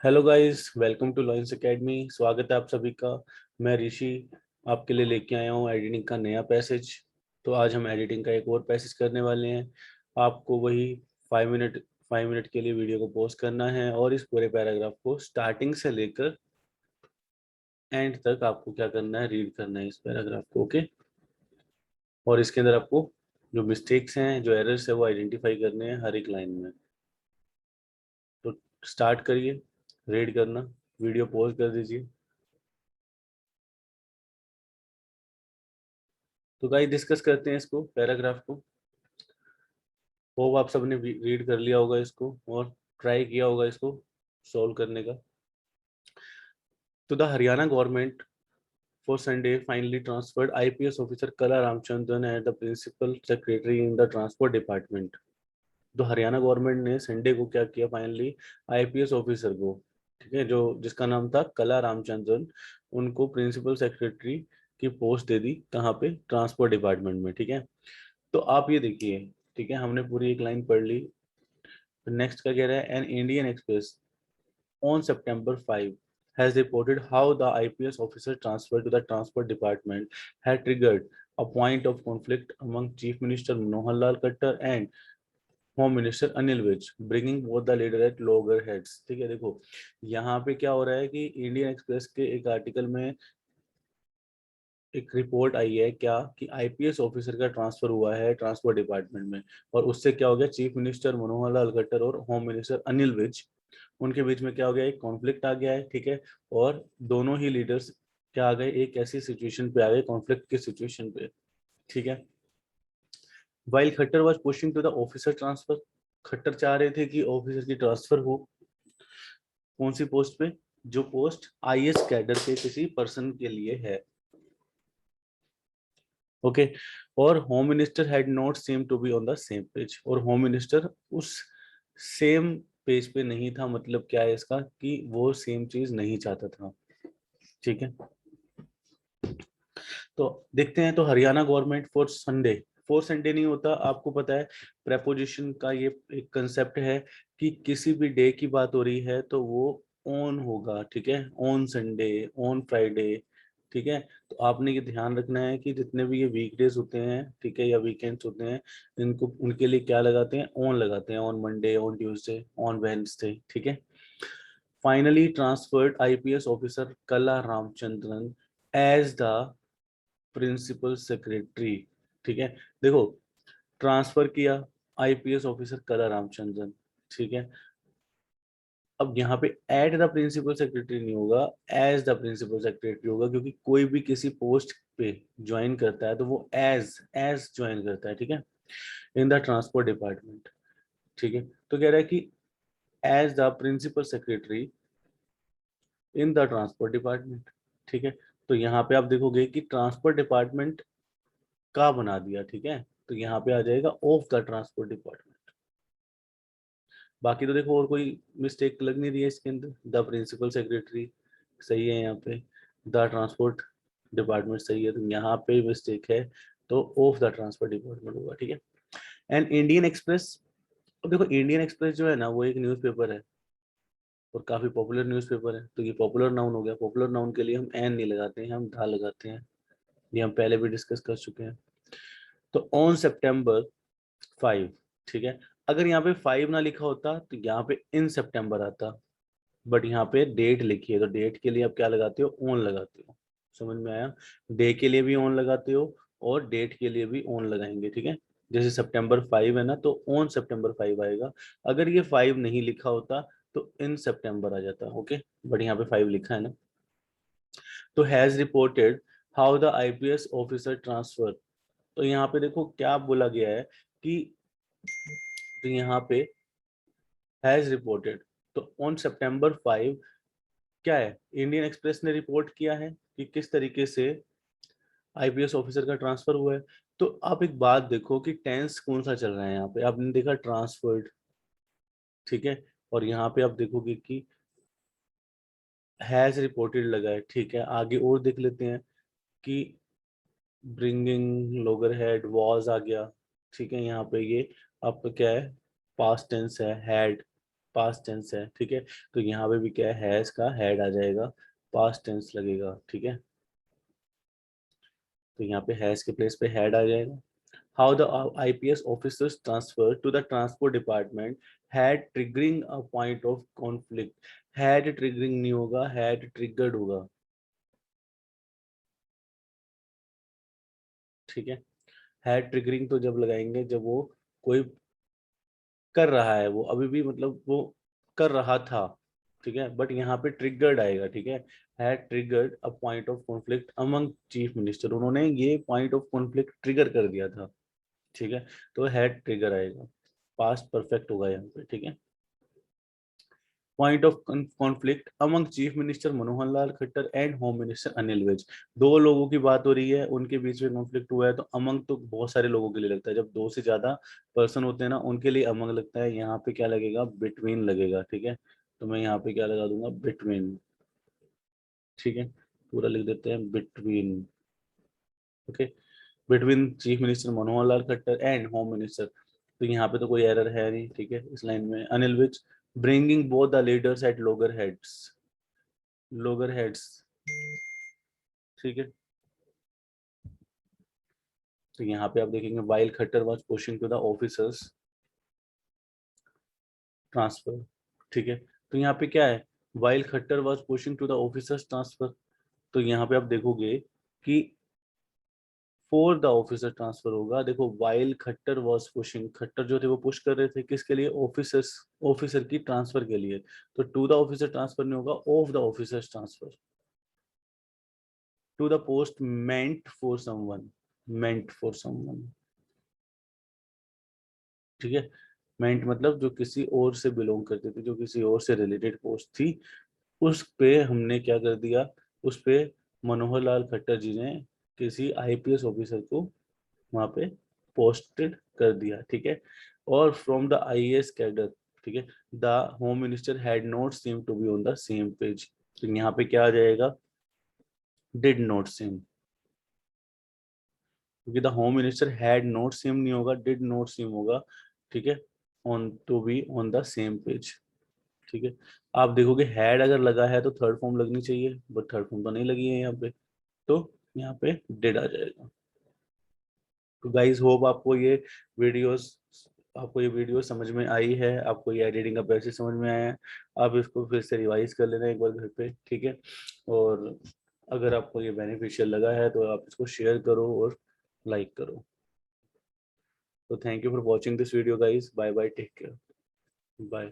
Hello guys, welcome to Lions Academy. स्वागत है आप सभी का। मैं ऋषि आपके लिए लेके आया हूँ एडिटिंग का नया पैसेज। तो आज हम एडिटिंग का एक और पैसेज करने वाले हैं। आपको वही 5 मिनट के लिए वीडियो को पॉज करना है और इस पूरे पैराग्राफ को स्टार्टिंग से लेकर एंड तक आपको क्या करना है, रीड करना है इस पैराग्राफ को। ओके। और इसके अंदर आपको जो मिस्टेक्स हैं, जो एरर्स है, वो आइडेंटिफाई करने हैं हर एक लाइन में। तो स्टार्ट करिए रीड करना। वीडियो पॉज कर दीजिए। तो गाइस डिस्कस करते हैं इसको, पैराग्राफ को। होप आप सबने रीड कर लिया होगा इसको और ट्राई किया होगा इसको सॉल्व करने का। तो the Haryana government for Sunday finally transferred IPS officer Kala Ramchandran as the principal secretary in the transport department। तो हरियाणा गवर्नमेंट ने संडे को क्या किया, फाइनली आईपीएस ऑफिसर को, ठीक है, जो जिसका नाम था कला रामचंद्रन, उनको प्रिंसिपल सेक्रेटरी की पोस्ट दे दी। कहाँ पे? ट्रांसपोर्ट डिपार्टमेंट में। ठीक है। तो आप ये देखिए, ठीक है, हमने पूरी एक लाइन पढ़ ली। नेक्स्ट का कह रहा है, an Indian express on September 5 has reported how the IPS officer transfer to the transport department had triggered a point of conflict among Chief Minister Manohar Lal Khattar and home minister Anil Vij, bringing both the leader at loggerheads. ठीक है, देखो यहाँ पे क्या हो रहा है कि इंडियन एक्सप्रेस के एक आर्टिकल में एक रिपोर्ट आई है क्या कि आईपीएस ऑफिसर का ट्रांसफर हुआ है ट्रांसपोर्ट डिपार्टमेंट में, और उससे क्या हो गया, चीफ मिनिस्टर मनोहर लाल खट्टर और होम मिनिस्टर अनिल विज, उनके बीच में क्या हो गया, एक कॉन्फ्लिक्ट आ गया है। ठीक है। और दोनों ही लीडर्स क्या आ गए, एक ऐसी सिचुएशन पे आ गए, कॉन्फ्लिक्ट की सिचुएशन पे। ठीक है। While Khattar was pushing to the officer transfer, Khattar चाह रहे थे कि ऑफिसर की ट्रांसफर हो। कौन सी पोस्ट पे? जो पोस्ट आईएएस कैडर के किसी पर्सन के लिए है। ओके। और home minister had not seem to be on the same page, और होम मिनिस्टर उस सेम पेज पे नहीं था। मतलब क्या है इसका, कि वो सेम चीज नहीं चाहता था। ठीक है। तो देखते हैं। तो हरियाणा गवर्नमेंट फॉर संडे नहीं होता, आपको पता है प्रेपोजिशन का ये एक कंसेप्ट है कि किसी भी डे की बात हो रही है तो वो ऑन होगा। ठीक है, ऑन संडे, ऑन फ्राइडे। ठीक है। तो आपने ये ध्यान रखना है कि जितने भी ये वीकडेज होते हैं, ठीक है, या वीकेंड्स होते हैं, इनको उनके लिए क्या लगाते हैं, ऑन लगाते हैं। On Monday, on Tuesday, on Wednesday. ठीक है। Finally transferred IPS officer Kala Ramachandran as the principal secretary. ठीक है। देखो, ट्रांसफर किया आईपीएस ऑफिसर कला रामचंद्रन। ठीक है। अब यहाँ पे एट द प्रिंसिपल सेक्रेटरी नहीं होगा, एज द प्रिंसिपल सेक्रेटरी होगा, क्योंकि कोई भी किसी पोस्ट पे ज्वाइन करता है तो वो एज एज ज्वाइन करता है। ठीक है, इन द ट्रांसपोर्ट डिपार्टमेंट। ठीक है। तो कह रहा है कि as the principal secretary in the transport department. ठीक है। तो यहाँ पे आप देखोगे कि ट्रांसपोर्ट डिपार्टमेंट का बना दिया। ठीक है। तो यहाँ पे आ जाएगा ऑफ द ट्रांसपोर्ट डिपार्टमेंट। बाकी तो देखो और कोई मिस्टेक लग नहीं रही है इसके अंदर। द प्रिंसिपल सेक्रेटरी सही है, यहाँ पे द ट्रांसपोर्ट डिपार्टमेंट सही है, तो यहाँ पे मिस्टेक है, तो ऑफ द ट्रांसपोर्ट डिपार्टमेंट होगा। ठीक है। एंड इंडियन एक्सप्रेस, अब देखो इंडियन एक्सप्रेस जो है ना, वो एक न्यूज़पेपर है और काफी पॉपुलर न्यूज़पेपर है, तो ये पॉपुलर नाउन हो गया। पॉपुलर नाउन के लिए हम एन नहीं लगाते हैं, हम धा लगाते हैं। ये हम पहले भी डिस्कस कर चुके हैं। तो ऑन सितंबर 5। ठीक है। अगर यहाँ पे 5 ना लिखा होता तो यहाँ पे इन सितंबर आता, बट यहाँ पे डेट लिखी है, तो डेट के लिए आप क्या लगाते हो, ऑन लगाते हो। समझ में आया? डे के लिए भी ऑन लगाते हो और डेट के लिए भी ऑन लगाएंगे। ठीक है। जैसे सितंबर 5 है ना, तो ऑन सितंबर 5 आएगा। अगर ये 5 नहीं लिखा होता तो इन सितंबर आ जाता। ओके। बट यहाँ पे 5 लिखा है ना। तो has reported how the IPS officer transfer. तो यहाँ पे देखो क्या बोला गया है कि, तो यहाँ पे हैज रिपोर्टेड, तो ऑन सितंबर 5 क्या है, इंडियन एक्सप्रेस ने रिपोर्ट किया है कि किस तरीके से आईपीएस ऑफिसर का ट्रांसफर हुआ है। तो आप एक बात देखो कि टेंस कौन सा चल रहा है। यहाँ पे आपने देखा ट्रांसफर्ड। ठीक है। और यहाँ पे आप देखोगे कि हैज रिपोर्टेड लगा है। ठीक है। आगे और देख लेते हैं कि ब्रिंगिंग लोगर हेड वाज आ गया। ठीक है। यहाँ पे ये आपका क्या है, पास्ट टेंस है, हैड। पास्ट टेंस है, ठीक है। तो यहाँ पे भी क्या है, हैज का हैड आ जाएगा, पास्ट टेंस लगेगा, ठीक है। तो यहाँ पे हैज के प्लेस पे हैड आ जाएगा। How the IPS officers transferred to the transport department had triggering a point of conflict. Had triggering नहीं होगा, had triggered होगा, ठीक है। had triggering तो जब लगाएंगे जब वो कोई कर रहा है, वो अभी भी मतलब वो कर रहा था, ठीक है। बट यहाँ पे ट्रिगर्ड आएगा, ठीक है। Had triggered a point of conflict among chief minister, उन्होंने ये पॉइंट ऑफ कॉन्फ्लिक्ट ट्रिगर कर दिया था, ठीक है। तो हैड ट्रिगर आएगा, पास्ट परफेक्ट होगा यहाँ पे, ठीक है। Point of conflict among chief minister Manohar Lal Khattar and home minister Anil Vij, दो लोगों की बात हो रही है, उनके बीच में कॉन्फ्लिक्ट हुआ है। तो अमंग तो बहुत सारे लोगों के लिए लगता है, जब दो से ज्यादा पर्सन होते हैं ना उनके लिए अमंग लगता है। यहाँ पे क्या लगेगा, बिटवीन लगेगा, ठीक है। तो मैं यहाँ पे क्या लगा दूंगा, बिटवीन, ठीक है। पूरा लिख देते हैं between, okay. Between chief minister Manohar Lal Khattar and home minister, तो यहाँ पे तो कोई एरर है नहीं, ठीक है। इस लाइन में Anil Vij bringing both the leaders at loggerheads, loggerheads, ठीक है। तो यहाँ पे आप देखेंगे while Khattar was pushing to the officers transfer, ठीक है। तो यहाँ पे क्या है, while Khattar was pushing to the officers transfer, तो यहाँ पे आप देखोगे कि फॉर द ऑफिसर ट्रांसफर होगा। देखो while Khattar was pushing, Khattar जो थे वो पुश कर रहे थे किसके लिए, ऑफिसर्स, ऑफिसर की ट्रांसफर के लिए। तो टू द ऑफिसर ट्रांसफर नहीं होगा, of the officers transfer, to the post meant for someone, meant for someone, ठीक है। मेंट मतलब जो किसी और से बिलोंग करती थी, जो किसी और से रिलेटेड पोस्ट थी, उस पे हमने क्या कर दिया, उस पे मनोहर लाल खट्टर जी ने किसी आईपीएस ऑफिसर को वहां पे पोस्टेड कर दिया, ठीक है। और फ्रॉम द आईएएस कैडर, ठीक है, the home minister had not seem to be on the same page, तो यहाँ पे क्या आ जाएगा, डिड नॉट सीम, क्योंकि the home minister had not seem नहीं होगा, डिड नॉट सीम होगा, ठीक है। On to be on the same page, ठीक है। आप देखोगे हैड अगर लगा है तो थर्ड फॉर्म लगनी चाहिए, बट थर्ड फॉर्म तो नहीं लगी है यहाँ पे, तो यहाँ पे डिड आ जाएगा। तो गाइज होप आपको ये वीडियो समझ में आई है, आपको ये एडिटिंग का बेसिक समझ में आया है। आप इसको फिर से रिवाइज कर लेना एक बार घर पे, ठीक है। और अगर आपको ये बेनिफिशियल लगा है तो आप इसको शेयर करो और लाइक करो। तो thank you for watching this video guys, bye bye, take care, bye.